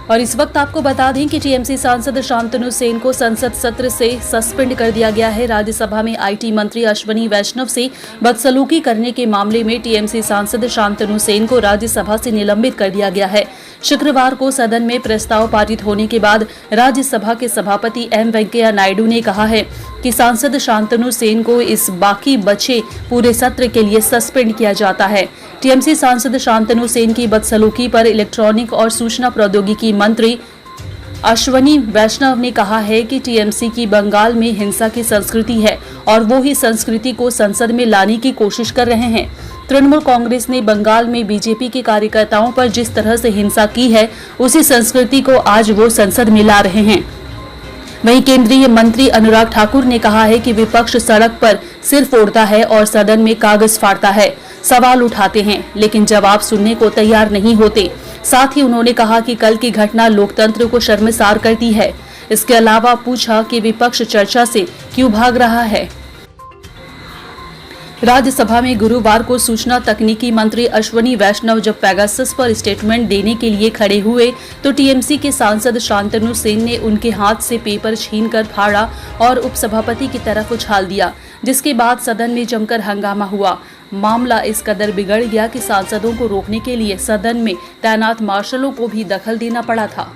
और इस वक्त आपको बता दें कि टीएमसी सांसद शांतनु सेन को संसद सत्र से सस्पेंड कर दिया गया है। राज्यसभा में आईटी मंत्री अश्वनी वैष्णव से बदसलूकी करने के मामले में टीएमसी सांसद शांतनु सेन को राज्यसभा से निलंबित कर दिया गया है। शुक्रवार को सदन में प्रस्ताव पारित होने के बाद राज्यसभा के सभापति एम वेंकैया नायडू ने कहा है कि सांसद शांतनु सेन को इस बाकी बचे पूरे सत्र के लिए सस्पेंड किया जाता है। टीएमसी सांसद शांतनु सेन की बदसलूकी पर इलेक्ट्रॉनिक और सूचना प्रौद्योगिकी मंत्री अश्वनी वैष्णव ने कहा है कि टीएमसी की बंगाल में हिंसा की संस्कृति है और वो ही संस्कृति को संसद में लाने की कोशिश कर रहे हैं। तृणमूल कांग्रेस ने बंगाल में बीजेपी के कार्यकर्ताओं पर जिस तरह से हिंसा की है, उसी संस्कृति को आज वो संसद में ला रहे हैं। वहीं केंद्रीय मंत्री अनुराग ठाकुर ने कहा है कि विपक्ष सड़क पर सिर फोड़ता है और सदन में कागज फाड़ता है, सवाल उठाते हैं लेकिन जवाब सुनने को तैयार नहीं होते। साथ ही उन्होंने कहा कि कल की घटना लोकतंत्र को शर्मसार करती है। इसके अलावा पूछा कि विपक्ष चर्चा से क्यों भाग रहा है। राज्यसभा में गुरुवार को सूचना तकनीकी मंत्री अश्वनी वैष्णव जब पेगासस पर स्टेटमेंट देने के लिए खड़े हुए तो टीएमसी के सांसद शांतनु सेन ने उनके हाथ से पेपर छीनकर फाड़ा और उपसभापति की तरफ उछाल दिया, जिसके बाद सदन में जमकर हंगामा हुआ। मामला इस कदर बिगड़ गया कि सांसदों को रोकने के लिए सदन में तैनात मार्शलों को भी दखल देना पड़ा था।